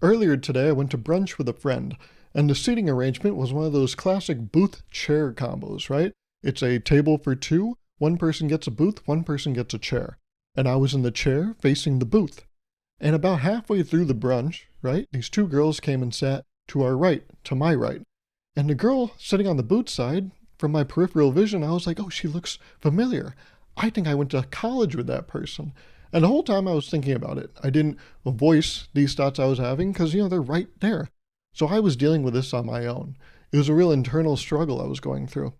Earlier today, I went to brunch with a friend, and the seating arrangement was one of those classic booth chair combos, right? It's a table for two, one person gets a booth, one person gets a chair. And I was in the chair facing the booth. And about halfway through the brunch, right, these two girls came and sat to our right, to my right. And the girl sitting on the booth side, from my peripheral vision, I was like, oh, she looks familiar. I think I went to college with that person. And the whole time I was thinking about it, I didn't voice these thoughts I was having because, they're right there. So I was dealing with this on my own. It was a real internal struggle I was going through.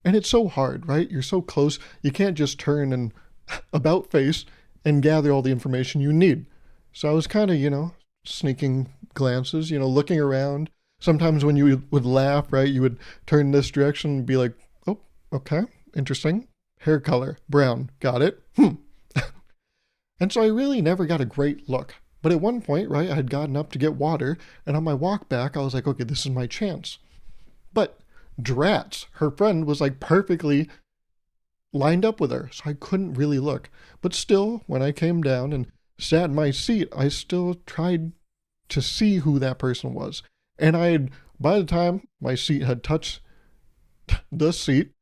And it's so hard, right? You're so close. You can't just turn and about face and gather all the information you need. So I was kind of, sneaking glances, looking around. Sometimes when you would laugh, right, you would turn this direction and be like, oh, okay, interesting. Hair color, brown, got it. And so I really never got a great look. But at one point, right, I had gotten up to get water, and on my walk back, I was like, okay, this is my chance. But drats, her friend was like perfectly lined up with her, so I couldn't really look. But still, when I came down and sat in my seat, I still tried to see who that person was. And by the time my seat had touched the seat,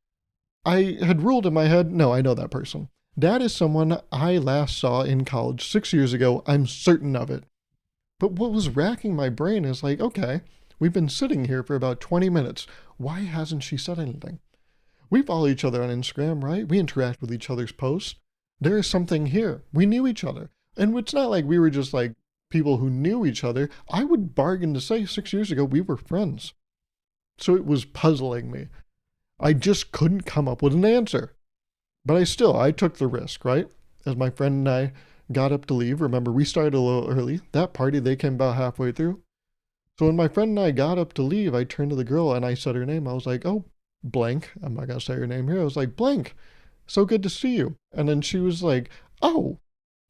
I had ruled in my head, no, I know that person. That is someone I last saw in college 6 years ago. I'm certain of it. But what was racking my brain is like, okay, we've been sitting here for about 20 minutes. Why hasn't she said anything? We follow each other on Instagram, right? We interact with each other's posts. There is something here. We knew each other. And it's not like we were just like people who knew each other. I would bargain to say 6 years ago we were friends. So it was puzzling me. I just couldn't come up with an answer. But I took the risk, right? As my friend and I got up to leave, remember we started a little early. That party, they came about halfway through. So when my friend and I got up to leave, I turned to the girl and I said her name. I was like, oh, blank. I'm not going to say her name here. I was like, blank. So good to see you. And then she was like, oh,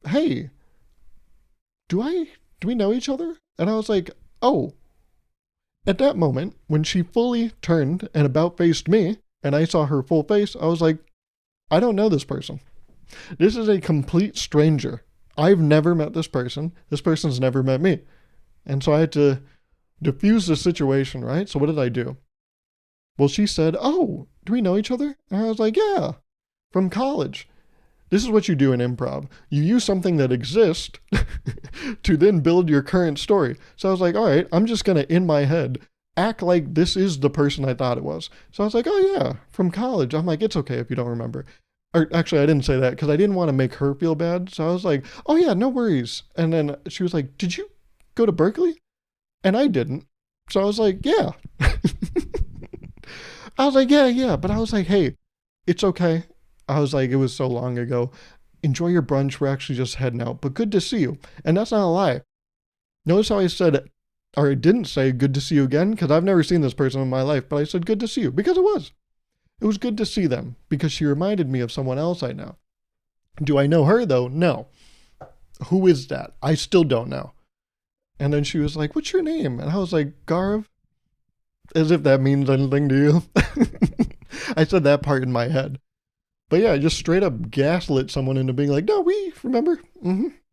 hey, do we know each other? And I was like, oh. At that moment, when she fully turned and about faced me, and I saw her full face, I was like, I don't know this person. This is a complete stranger. I've never met this person. This person's never met me. And so I had to diffuse the situation, right? So what did I do? Well, she said, oh, do we know each other? And I was like, yeah, from college. This is what you do in improv. You use something that exists to then build your current story. So I was like, all right, I'm just going to, in my head, act like this is the person I thought it was. So I was like, oh yeah, from college. I'm like, it's okay if you don't remember. Or actually, I didn't say that because I didn't want to make her feel bad. So I was like, oh yeah, no worries. And then she was like, did you go to Berkeley? And I didn't. So I was like, yeah. I was like, yeah. But I was like, hey, it's okay. I was like, it was so long ago. Enjoy your brunch. We're actually just heading out. But good to see you. And that's not a lie. Notice how I said, or I didn't say good to see you again, because I've never seen this person in my life, but I said good to see you, because it was. It was good to see them, because she reminded me of someone else I know. Do I know her, though? No. Who is that? I still don't know. And then she was like, what's your name? And I was like, Gauruv. As if that means anything to you. I said that part in my head. But yeah, I just straight up gaslit someone into being like, no, we remember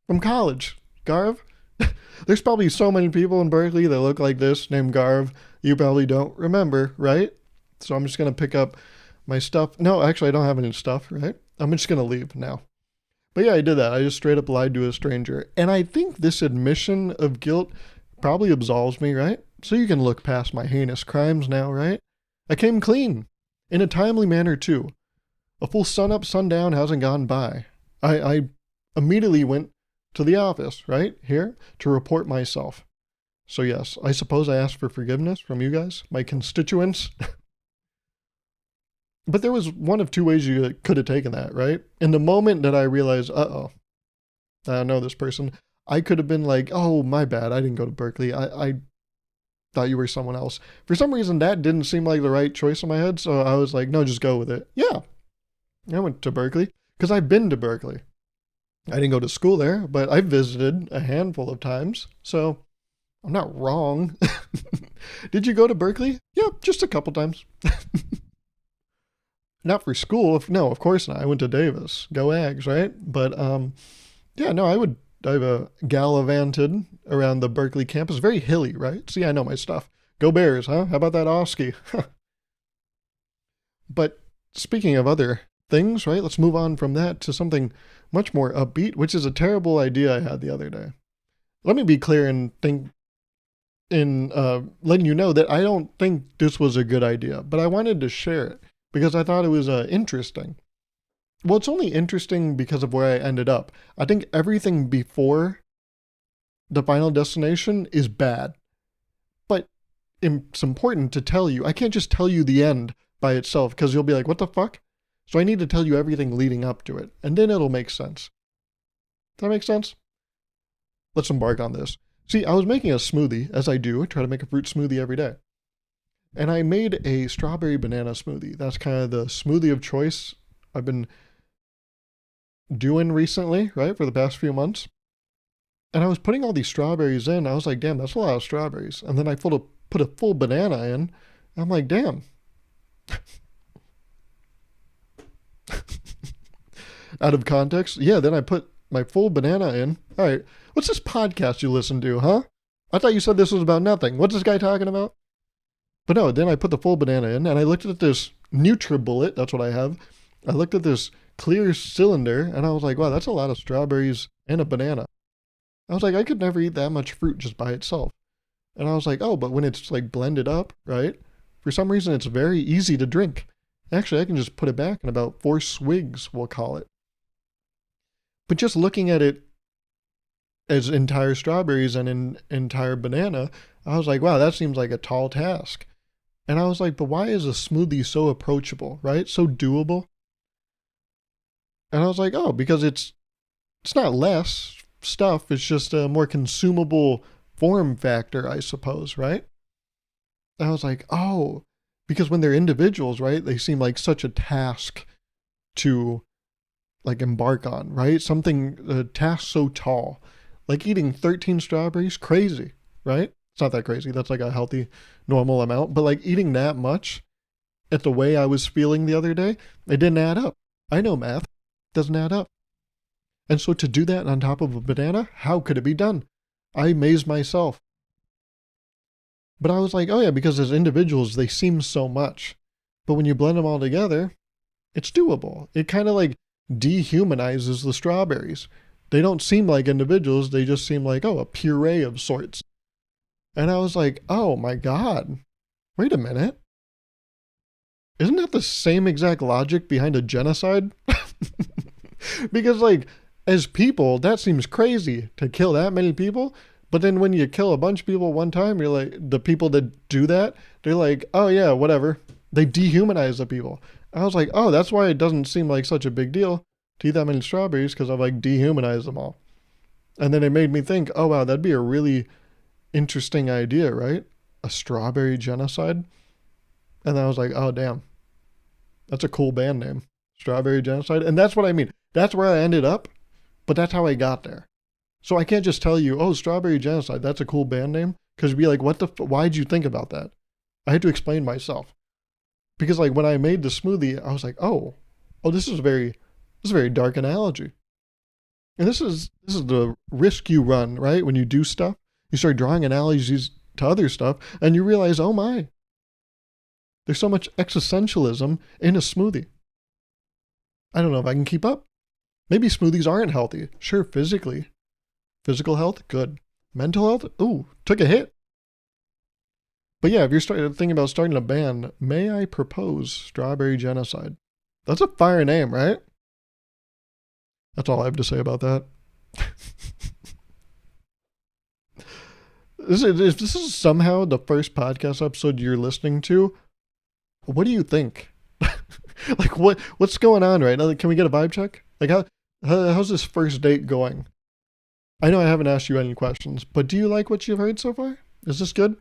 from college. Gauruv. There's probably so many people in Berkeley that look like this named Gauruv. You probably don't remember, right? So I'm just going to pick up my stuff. No, actually, I don't have any stuff, right? I'm just going to leave now. But yeah, I did that. I just straight up lied to a stranger. And I think this admission of guilt probably absolves me, right? So you can look past my heinous crimes now, right? I came clean. In a timely manner, too. A full sun-up, sundown hasn't gone by. I immediately went to the office, right, here, to report myself. So yes, I suppose I asked for forgiveness from you guys, my constituents. But there was one of two ways you could have taken that, right? In the moment that I realized, I don't know this person, I could have been like, oh, my bad, I didn't go to Berkeley. I thought you were someone else. For some reason, that didn't seem like the right choice in my head, so I was like, no, just go with it. Yeah, I went to Berkeley, because I've been to Berkeley. I didn't go to school there, but I visited a handful of times, so I'm not wrong. Did you go to Berkeley? Yeah, just a couple times. Not for school. No, of course not. I went to Davis. Go Ags, right? But yeah, no, I would I've gallivanted around the Berkeley campus. Very hilly, right? See, I know my stuff. Go Bears, huh? How about that Oski? But speaking of other things, right? Let's move on from that to something much more upbeat, which is a terrible idea I had the other day. Let me be clear and letting you know that I don't think this was a good idea, but I wanted to share it because I thought it was interesting. Well, it's only interesting because of where I ended up. I think everything before the final destination is bad. But it's important to tell you. I can't just tell you the end by itself because you'll be like, what the fuck? So I need to tell you everything leading up to it, and then it'll make sense. Does that make sense? Let's embark on this. See, I was making a smoothie, as I do. I try to make a fruit smoothie every day. And I made a strawberry banana smoothie. That's kind of the smoothie of choice I've been doing recently, right, for the past few months. And I was putting all these strawberries in. I was like, damn, that's a lot of strawberries. And then I put a full banana in. I'm like, damn. Out of context? Yeah, then I put my full banana in. All right, what's this podcast you listen to, huh? I thought you said this was about nothing. What's this guy talking about? But no, then I put the full banana in, and I looked at this NutriBullet. That's what I have. I looked at this clear cylinder, and I was like, wow, that's a lot of strawberries and a banana. I was like, I could never eat that much fruit just by itself. And I was like, oh, but when it's like blended up, right? For some reason, it's very easy to drink. Actually, I can just put it back in about 4 swigs, we'll call it. But just looking at it as entire strawberries and an entire banana, I was like, wow, that seems like a tall task. And I was like, but why is a smoothie so approachable, right? So doable? And I was like, oh, because it's not less stuff. It's just a more consumable form factor, I suppose, right? And I was like, oh, because when they're individuals, right, they seem like such a task to like embark on, right? Something, a task so tall. Like eating 13 strawberries, crazy, right? It's not that crazy. That's like a healthy, normal amount. But like eating that much at the way I was feeling the other day, it didn't add up. I know math. Doesn't add up. And so to do that on top of a banana, how could it be done? I amazed myself. But I was like, oh yeah, because as individuals, they seem so much. But when you blend them all together, it's doable. It kind of like dehumanizes the strawberries. They don't seem like individuals. They just seem like, oh, a puree of sorts. And I was like, oh my God, wait a minute. Isn't that the same exact logic behind a genocide? Because like, as people, that seems crazy to kill that many people. But then when you kill a bunch of people one time, you're like, the people that do that, they're like, oh yeah, whatever. They dehumanize the people. I was like, oh, that's why it doesn't seem like such a big deal to eat that many strawberries, because I've like dehumanized them all. And then it made me think, oh wow, that'd be a really interesting idea, right? A strawberry genocide. And then I was like, oh damn, that's a cool band name, Strawberry Genocide. And that's what I mean. That's where I ended up, but that's how I got there. So I can't just tell you, oh, Strawberry Genocide, that's a cool band name, because you'd be like, why'd you think about that? I had to explain myself. Because like when I made the smoothie, I was like, oh, this is a very dark analogy. And this is the risk you run, right? When you do stuff, you start drawing analogies to other stuff, and you realize, oh my, there's so much existentialism in a smoothie. I don't know if I can keep up. Maybe smoothies aren't healthy. Sure, physically. Physical health, good. Mental health, ooh, took a hit. But yeah, if you're thinking about starting a band, may I propose Strawberry Genocide? That's a fire name, right? That's all I have to say about that. If this is somehow the first podcast episode you're listening to, what do you think? Like what's going on right now? Can we get a vibe check? Like how's this first date going? I know I haven't asked you any questions, but do you like what you've heard so far? Is this good?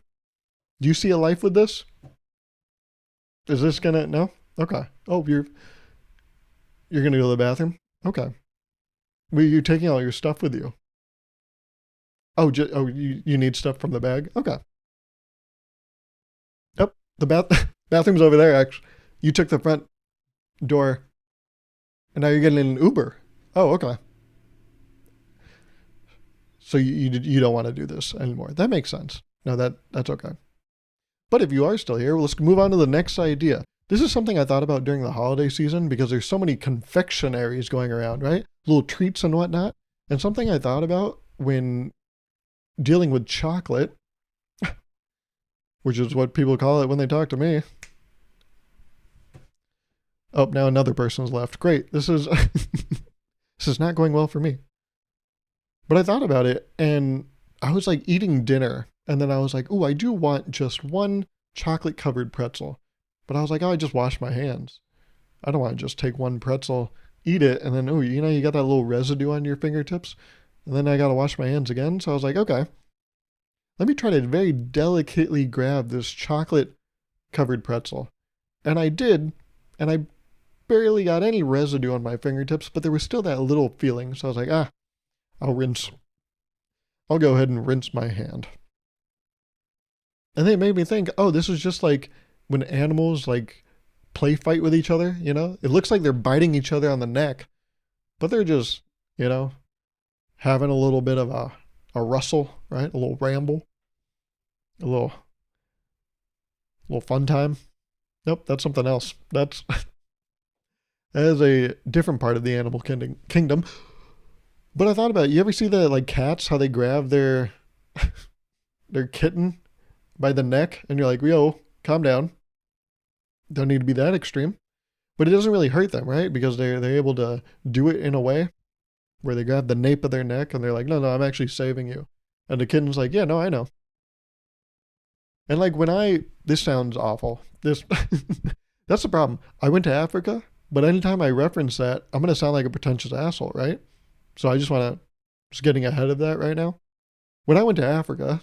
Do you see a life with this? Is this gonna no? Okay. Oh, you're gonna go to the bathroom? Okay. Well, you're taking all your stuff with you. Oh, you need stuff from the bag? Okay. Yep. The bathroom's over there, actually. You took the front door, and now you're getting an Uber. Oh, okay. So you don't want to do this anymore. That makes sense. No, that's okay. But if you are still here, let's move on to the next idea. This is something I thought about during the holiday season because there's so many confectionaries going around, right? Little treats and whatnot. And something I thought about when dealing with chocolate, which is what people call it when they talk to me. Oh, now another person's left. Great. This is this is not going well for me. But I thought about it and I was like eating dinner and then I was like, "Ooh, I do want just one chocolate covered pretzel." But I was like, "Oh, I just wash my hands. I don't want to just take one pretzel, eat it, and then, oh, you got that little residue on your fingertips, and then I got to wash my hands again." So I was like, okay, let me try to very delicately grab this chocolate covered pretzel. And I did, and I barely got any residue on my fingertips, but there was still that little feeling. So I was like, I'll go ahead and rinse my hand. And then it made me think, oh, this is just like when animals like play fight with each other, It looks like they're biting each other on the neck, but they're just, having a little bit of a rustle, right? A little ramble, a little fun time. Nope, that's something else. That is a different part of the animal kingdom. But I thought about it. You ever see the like cats, how they grab their kitten by the neck and you're like, yo, calm down. Don't need to be that extreme. But it doesn't really hurt them, right? Because they're able to do it in a way where they grab the nape of their neck and they're like, no, I'm actually saving you. And the kitten's like, yeah, no, I know. And like this sounds awful. That's the problem. I went to Africa, but anytime I reference that, I'm going to sound like a pretentious asshole, right? So I just getting ahead of that right now. When I went to Africa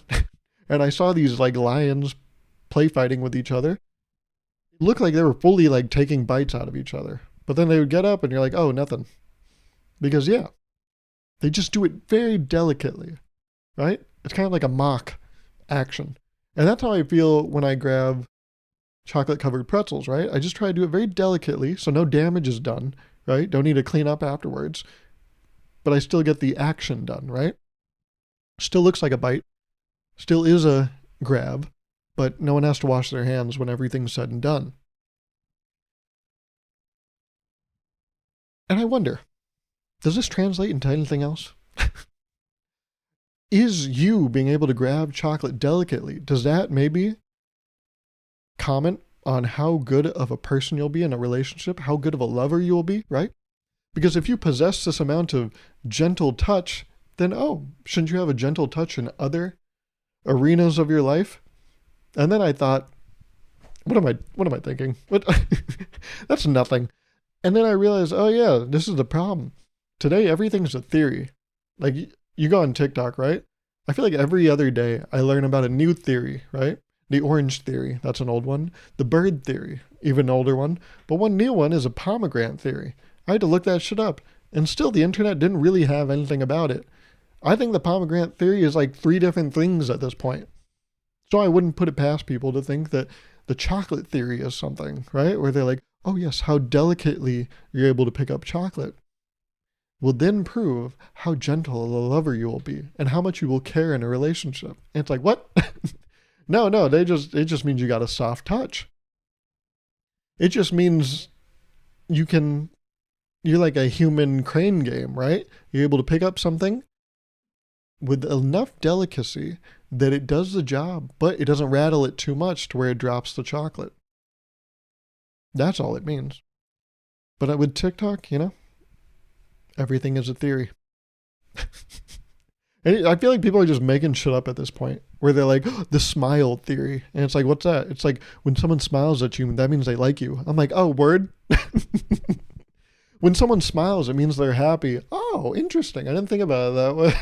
and I saw these like lions play fighting with each other, it looked like they were fully like taking bites out of each other. But then they would get up and you're like, oh, nothing. Because yeah, they just do it very delicately, right? It's kind of like a mock action. And that's how I feel when I grab chocolate covered pretzels, right? I just try to do it very delicately so no damage is done, right? Don't need to clean up afterwards. But I still get the action done, right? Still looks like a bite. Still is a grab. But no one has to wash their hands when everything's said and done. And I wonder, does this translate into anything else? Is you being able to grab chocolate delicately, does that maybe comment on how good of a person you'll be in a relationship, how good of a lover you'll be, right? Because if you possess this amount of gentle touch, then shouldn't you have a gentle touch in other arenas of your life? And then I thought, what am I thinking? That's nothing. And then I realized, oh yeah, this is the problem. Today, everything's a theory. Like, you go on TikTok, right? I feel like every other day I learn about a new theory, right? The orange theory, that's an old one. The bird theory, even an older one. But one new one is a pomegranate theory. I had to look that shit up. And still, the internet didn't really have anything about it. I think the pomegranate theory is like 3 different things at this point. So I wouldn't put it past people to think that the chocolate theory is something, right? Where they're like, oh yes, how delicately you're able to pick up chocolate will then prove how gentle a lover you will be and how much you will care in a relationship. And it's like, what? No, it just means you got a soft touch. It just means you're like a human crane game, right? You're able to pick up something with enough delicacy that it does the job, but it doesn't rattle it too much to where it drops the chocolate. That's all it means. But with TikTok, everything is a theory. And I feel like people are just making shit up at this point, where they're like, the smile theory. And it's like, what's that? It's like, when someone smiles at you, that means they like you. I'm like, oh, word? When someone smiles, it means they're happy. Oh, interesting. I didn't think about it that way.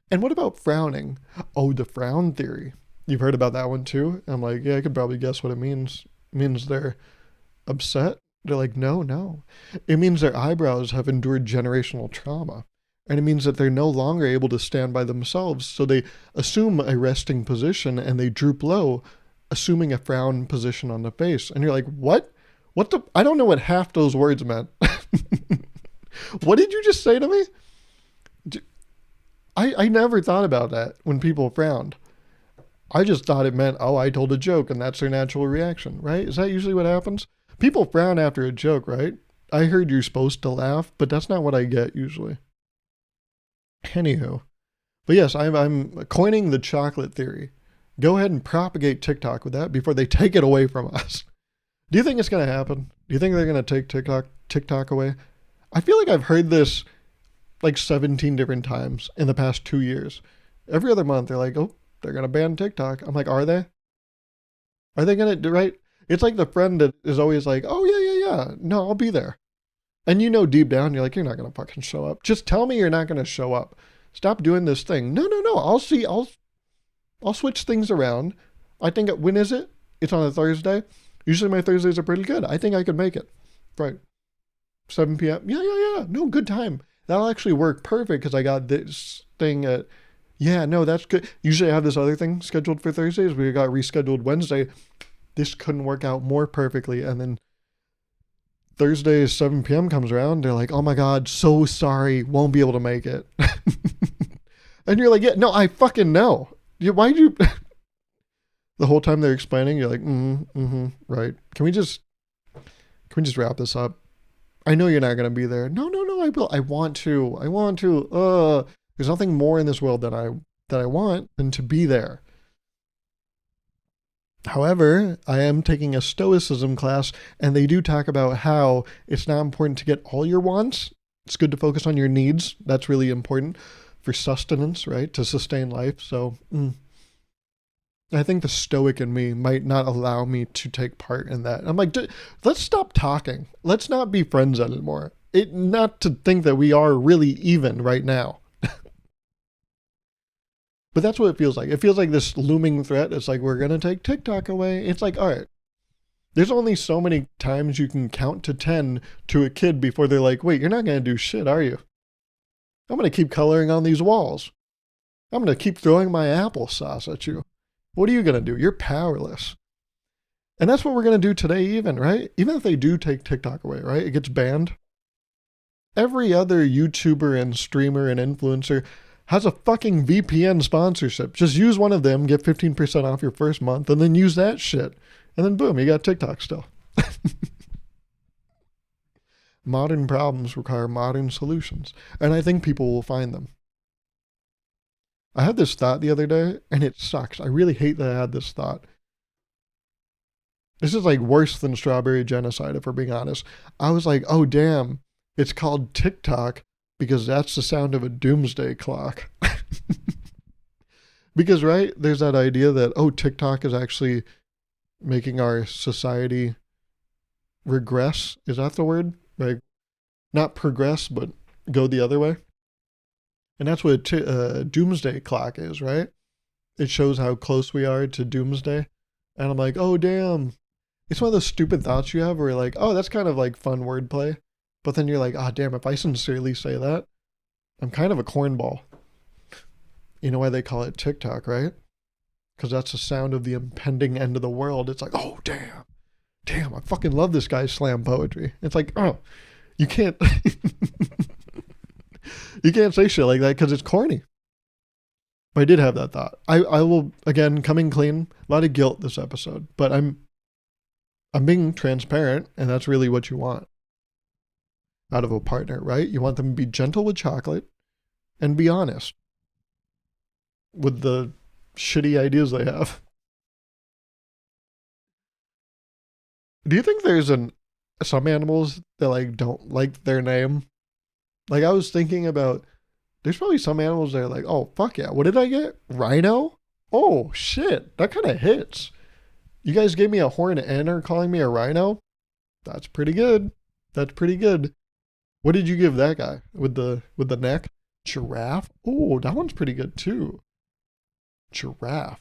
And what about frowning? Oh, the frown theory. You've heard about that one too? I'm like, yeah, I could probably guess what it means. It means they're upset. They're like, no. It means their eyebrows have endured generational trauma. And it means that they're no longer able to stand by themselves. So they assume a resting position and they droop low, assuming a frown position on the face. And you're like, what? I don't know what half those words meant. What did you just say to me? I never thought about that when people frowned. I just thought it meant, oh, I told a joke and that's their natural reaction, right? Is that usually what happens? People frown after a joke, right? I heard you're supposed to laugh, but that's not what I get usually. Anywho. But yes, I'm coining the chocolate theory. Go ahead and propagate TikTok with that before they take it away from us. Do you think it's going to happen? Do you think they're going to take TikTok away? I feel like I've heard this like 17 different times in the past 2 years. Every other month, they're like, oh, they're going to ban TikTok. I'm like, are they? Are they going to do right? It's like the friend that is always like, oh, yeah. No, I'll be there. And you know deep down, you're like, you're not going to fucking show up. Just tell me you're not going to show up. Stop doing this thing. No. I'll switch things around. I think, when is it? It's on a Thursday. Usually my Thursdays are pretty good. I think I could make it. Right. 7 p.m. Yeah. No, good time. That'll actually work perfect because I got this thing at, yeah, no, that's good. Usually I have this other thing scheduled for Thursdays. We got rescheduled Wednesday. This couldn't work out more perfectly. And then Thursday, 7 p.m. comes around. They're like, oh my God, so sorry. Won't be able to make it. And you're like, yeah, no, I fucking know. Why'd you... The whole time they're explaining, you're like, right. Can we just wrap this up? I know you're not going to be there. No, I will. I want to. There's nothing more in this world that I want than to be there. However, I am taking a stoicism class, and they do talk about how it's not important to get all your wants. It's good to focus on your needs. That's really important for sustenance, right? To sustain life. So, I think the stoic in me might not allow me to take part in that. I'm like, let's stop talking. Let's not be friends anymore. Not to think that we are really even right now. But that's what it feels like. It feels like this looming threat. It's like, we're going to take TikTok away. It's like, all right, there's only so many times you can count to 10 to a kid before they're like, wait, you're not going to do shit, are you? I'm going to keep coloring on these walls. I'm going to keep throwing my applesauce at you. What are you going to do? You're powerless. And that's what we're going to do today even, right? Even if they do take TikTok away, right? It gets banned. Every other YouTuber and streamer and influencer has a fucking VPN sponsorship. Just use one of them, get 15% off your first month, and then use that shit. And then boom, you got TikTok still. Modern problems require modern solutions. And I think people will find them. I had this thought the other day, and it sucks. I really hate that I had this thought. This is like worse than strawberry genocide, if we're being honest. I was like, oh damn, it's called TikTok because that's the sound of a doomsday clock. Because, right, there's that idea that, oh, TikTok is actually making our society regress. Is that the word? Like, not progress, but go the other way. And that's what a doomsday clock is, right? It shows how close we are to doomsday. And I'm like, oh, damn. It's one of those stupid thoughts you have where you're like, oh, that's kind of like fun wordplay. But then you're like, oh, damn, if I sincerely say that, I'm kind of a cornball. You know why they call it TikTok, right? Because that's the sound of the impending end of the world. It's like, oh, damn, I fucking love this guy's slam poetry. It's like, oh, you can't, you can't say shit like that because it's corny. But I did have that thought. I will, again, coming clean, a lot of guilt this episode, but I'm being transparent, and that's really what you want out of a partner, right? You want them to be gentle with chocolate and be honest with the shitty ideas they have. Do you think there's some animals that like don't like their name? Like I was thinking about, there's probably some animals that are like, oh fuck yeah, what did I get? Rhino? Oh shit, that kind of hits. You guys gave me a horned and are calling me a rhino? That's pretty good. That's pretty good. What did you give that guy with the neck? Giraffe? Oh, that one's pretty good too. Giraffe.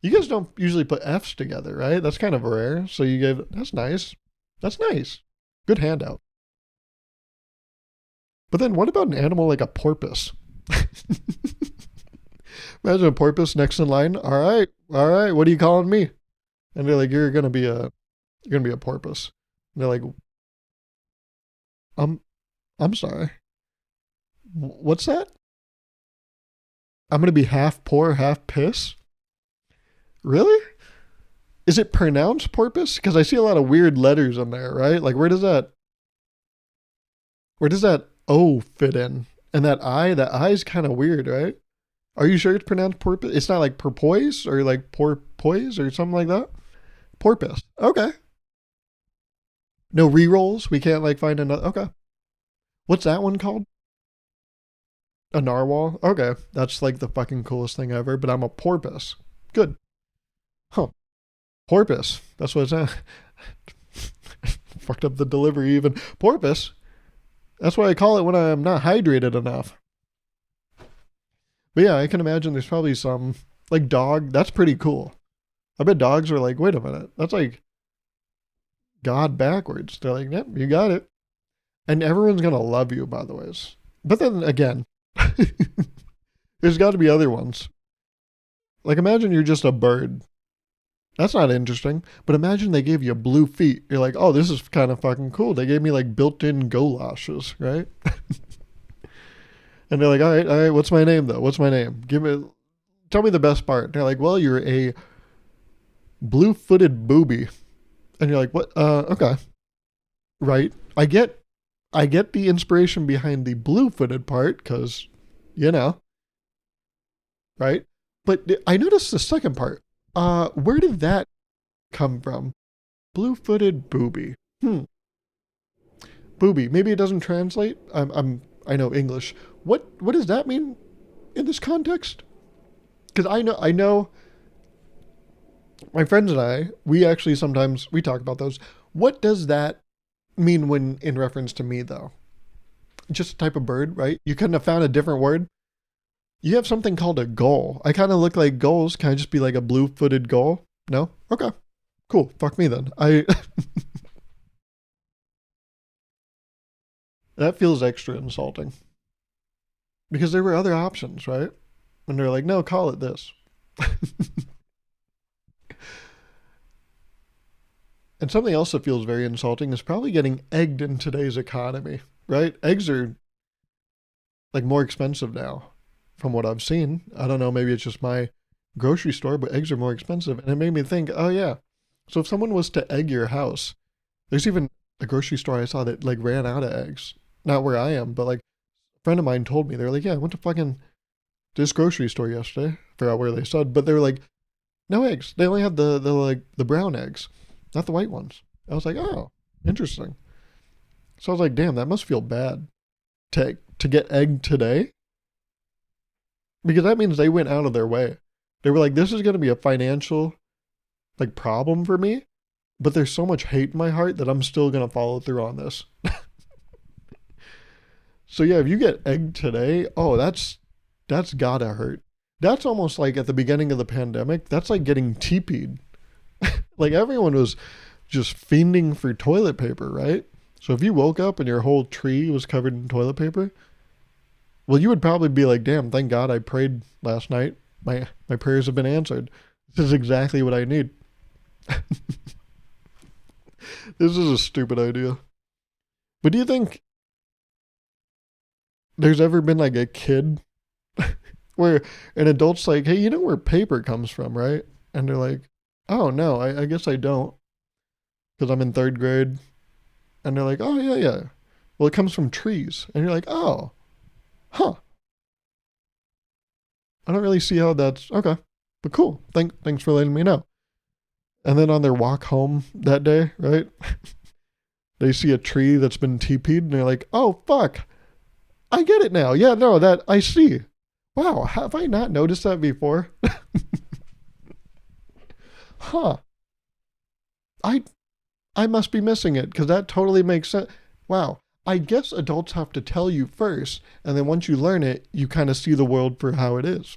You guys don't usually put F's together, right? That's kind of rare. So you gave, that's nice. That's nice. Good handout. But then what about an animal like a porpoise? Imagine a porpoise next in line. All right, what are you calling me? And they're like, you're gonna be a porpoise. And they're like, I'm sorry. What's that? I'm gonna be half poor, half piss? Really? Is it pronounced porpoise? Because I see a lot of weird letters in there, right? Like where does that O fit in? And that I is kind of weird, right? Are you sure it's pronounced porpoise? It's not like porpoise or like porpoise or something like that? Porpoise. Okay. No re-rolls? We can't like find another. Okay. What's that one called? A narwhal? Okay. That's like the fucking coolest thing ever, but I'm a porpoise. Good. Huh. Porpoise. That's what it's at. Fucked up the delivery even. Porpoise. That's what I call it when I'm not hydrated enough. But yeah, I can imagine there's probably some like dog. That's pretty cool. I bet dogs are like, wait a minute. That's like God backwards. They're like, yep, you got it. And everyone's going to love you, by the ways. But then again, there's got to be other ones. Like imagine you're just a bird. That's not interesting. But imagine they gave you blue feet. You're like, oh, this is kind of fucking cool. They gave me like built-in galoshes, right? And they're like, all right, what's my name though? What's my name? Tell me the best part. And they're like, well, you're a blue-footed booby. And you're like, what? Okay. Right. I get the inspiration behind the blue-footed part because, you know, right? But I noticed the second part. Where did that come from? Blue-footed booby. Booby. Maybe it doesn't translate. I know English. What does that mean in this context? Because I know my friends and I, we actually sometimes we talk about those. What does that mean when in reference to me though? Just a type of bird, right? You couldn't have found a different word. You have something called a gull. I kind of look like gulls. Can I just be like a blue-footed gull? No? Okay. Cool. Fuck me then. That feels extra insulting. Because there were other options, right? And they're like, no, call it this. And something else that feels very insulting is probably getting egged in today's economy, right? Eggs are like more expensive now from what I've seen. I don't know, maybe it's just my grocery store, but eggs are more expensive. And it made me think, oh yeah. So if someone was to egg your house, there's even a grocery store I saw that like ran out of eggs. Not where I am, but like a friend of mine told me, they're like, yeah, I went to fucking this grocery store yesterday. I forgot where they said, but they were like, no eggs. They only had the like the brown eggs, not the white ones. I was like, oh, interesting. So I was like, damn, that must feel bad to get egged today. Because that means they went out of their way. They were like, this is gonna be a financial like problem for me, but there's so much hate in my heart that I'm still gonna follow through on this. So yeah, if you get egged today, oh, that's gotta hurt. That's almost like at the beginning of the pandemic. That's like getting TP'd. Like everyone was just fiending for toilet paper, right? So if you woke up and your whole tree was covered in toilet paper, well, you would probably be like, damn, thank God I prayed last night. My prayers have been answered. This is exactly what I need. This is a stupid idea. But do you think there's ever been like a kid where an adult's like, hey, you know where paper comes from, right? And they're like, oh, no, I guess I don't because I'm in third grade. And they're like, oh, yeah, yeah. Well, it comes from trees. And you're like, oh, huh. I don't really see how that's okay. But cool. Thanks for letting me know. And then on their walk home that day, right? They see a tree that's been TP'd and they're like, oh, fuck. I get it now. Yeah, no, that I see. Wow, have I not noticed that before? Huh. I I must be missing it because that totally makes sense. Wow. I guess adults have to tell you first, and then once you learn it, you kind of see the world for how it is.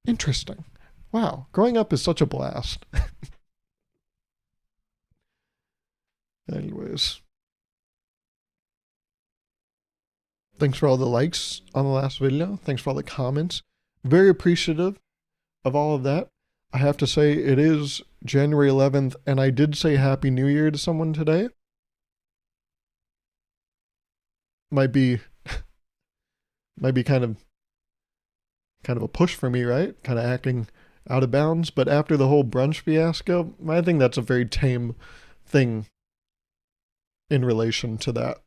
Interesting. Wow. Growing up is such a blast. Anyways, thanks for all the likes on the last video. Thanks for all the comments. Very appreciative of all of that. I have to say it is January 11th, and I did say Happy New Year to someone today. Might be kind of kind of a push for me, right? Kind of acting out of bounds. But after the whole brunch fiasco, I think that's a very tame thing in relation to that.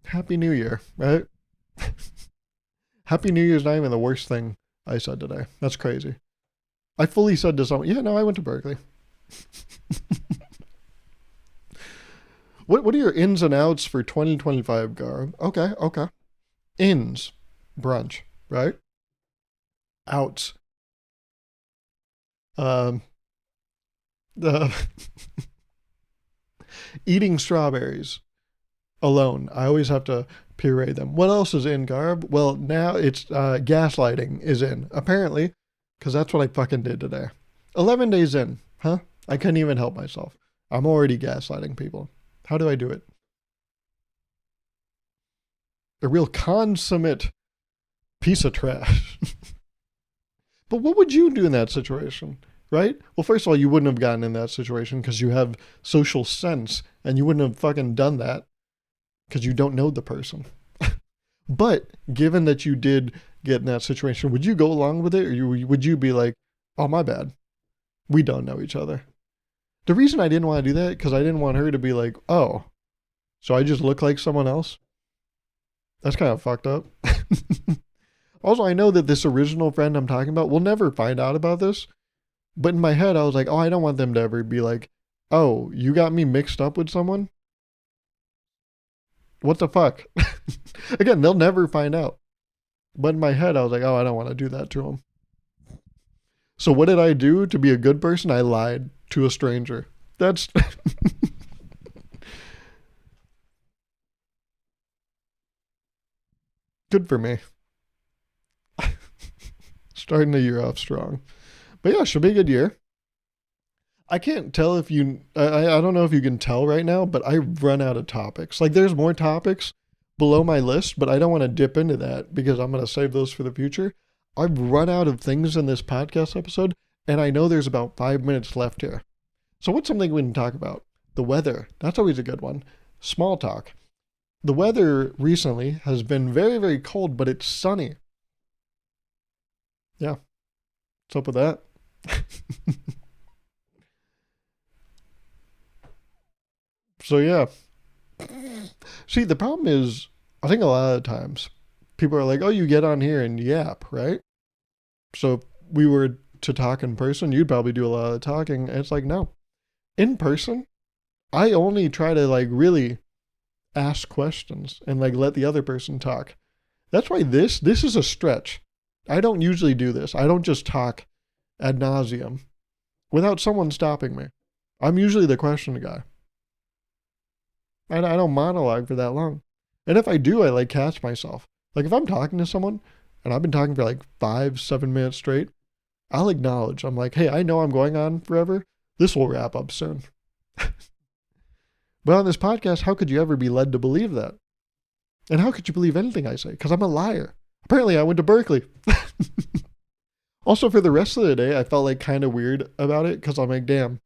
Happy New Year, right? Happy New Year is not even the worst thing I said today. That's crazy. I fully said to someone, yeah, no, I went to Berkeley. What are your ins and outs for 2025, Gar? Okay. Ins, brunch, right? Outs. Um, the eating strawberries alone. I always have to puree them. What else is in, Garb? Well, now it's gaslighting is in, apparently, because that's what I fucking did today. 11 days in, huh? I couldn't even help myself. I'm already gaslighting people. How do I do it? A real consummate piece of trash. But what would you do in that situation, right? Well, first of all, you wouldn't have gotten in that situation because you have social sense and you wouldn't have fucking done that because you don't know the person. But given that you did get in that situation, would you go along with it, or would you be like, oh, my bad, we don't know each other? The reason I didn't want to do that because I didn't want her to be like, oh, so I just look like someone else? That's kind of fucked up. Also, I know that this original friend I'm talking about will never find out about this. But in my head, I was like, oh, I don't want them to ever be like, oh, you got me mixed up with someone? What the fuck? Again, they'll never find out. But in my head, I was like, oh, I don't want to do that to them. So what did I do to be a good person? I lied to a stranger. That's... good for me. Starting the year off strong. But yeah, should be a good year. I can't tell if you, I don't know if you can tell right now, but I've run out of topics. Like there's more topics below my list, but I don't want to dip into that because I'm going to save those for the future. I've run out of things in this podcast episode, and I know there's about 5 minutes left here. So what's something we can talk about? The weather. That's always a good one. Small talk. The weather recently has been very, very cold, but it's sunny. Yeah. What's up with that? So yeah. See, the problem is, I think a lot of times people are like, oh, you get on here and yap, right? So if we were to talk in person, you'd probably do a lot of talking. And it's like, no. In person, I only try to like really ask questions and like let the other person talk. That's why this is a stretch. I don't usually do this. I don't just talk ad nauseum without someone stopping me. I'm usually the question guy. I don't monologue for that long. And if I do, I like catch myself. Like if I'm talking to someone and I've been talking for like 5-7 minutes straight, I'll acknowledge. I'm like, hey, I know I'm going on forever. This will wrap up soon. But on this podcast, how could you ever be led to believe that? And how could you believe anything I say? Because I'm a liar. Apparently, I went to Berkeley. Also, for the rest of the day, I felt like kind of weird about it because I'm like, damn,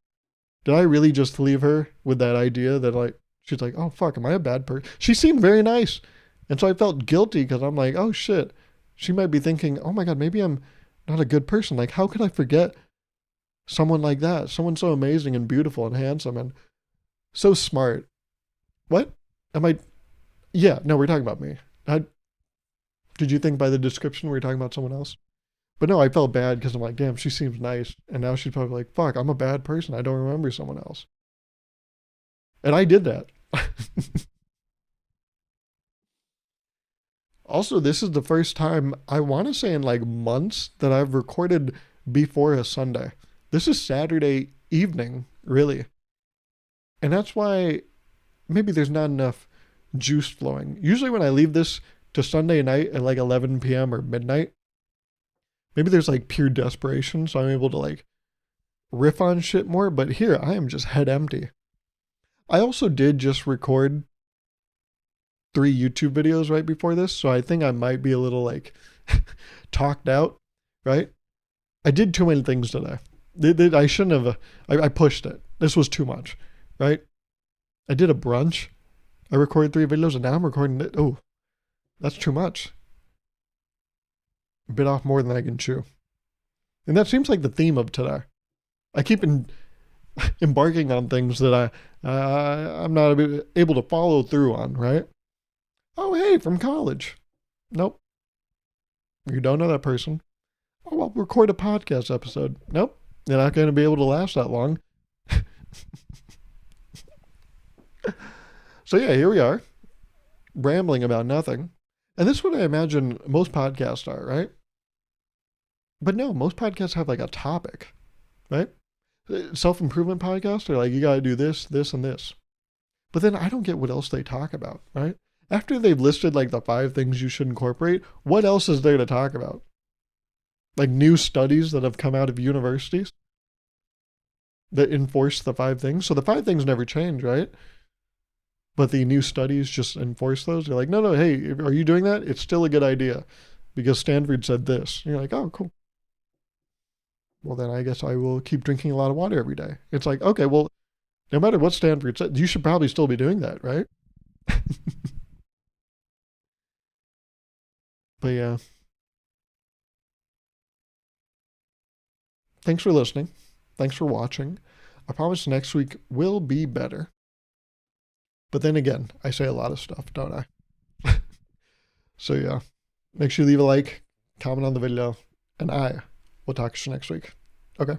did I really just leave her with that idea that like, she's like, oh, fuck, am I a bad person? She seemed very nice. And so I felt guilty because I'm like, oh, shit. She might be thinking, oh, my God, maybe I'm not a good person. Like, how could I forget someone like that? Someone so amazing and beautiful and handsome and so smart. What? Am I? Yeah, no, we're talking about me. Did you think by the description we were talking about someone else? But no, I felt bad because I'm like, damn, she seems nice. And now she's probably like, fuck, I'm a bad person. I don't remember someone else. And I did that. Also, this is the first time I want to say in like months that I've recorded before a Sunday. This is Saturday evening, really. And that's why maybe there's not enough juice flowing. Usually when I leave this to Sunday night at like 11 p.m. or midnight, maybe there's like pure desperation, so I'm able to like riff on shit more. But here, I am just head empty. I also did just record 3 YouTube videos right before this, so I think I might be a little like talked out, right? I did too many things today. I shouldn't have, I pushed it. This was too much, right? I did a brunch. I recorded 3 videos and now I'm recording it. Oh, that's too much. Bit off more than I can chew. And that seems like the theme of today. I keep embarking on things that I'm not able to follow through on, right? Oh, hey, from college. Nope. You don't know that person. Oh, I'll record a podcast episode. Nope. You're not going to be able to last that long. So yeah, here we are, rambling about nothing. And this is what I imagine most podcasts are, right? But no, most podcasts have like a topic, right? Self-improvement podcasts are like, you got to do this, this, and this. But then I don't get what else they talk about, right? After they've listed like the 5 things you should incorporate, what else is there to talk about? Like new studies that have come out of universities that enforce the 5 things. So the 5 things never change, right? But the new studies just enforce those. You're like, no, no, hey, are you doing that? It's still a good idea because Stanford said this. And you're like, oh, cool. Well, then I guess I will keep drinking a lot of water every day. It's like, okay, well, no matter what Stanford said, you should probably still be doing that, right? But yeah. Thanks for listening. Thanks for watching. I promise next week will be better. But then again, I say a lot of stuff, don't I? So yeah, make sure you leave a like, comment on the video, and I will talk to you next week. Okay.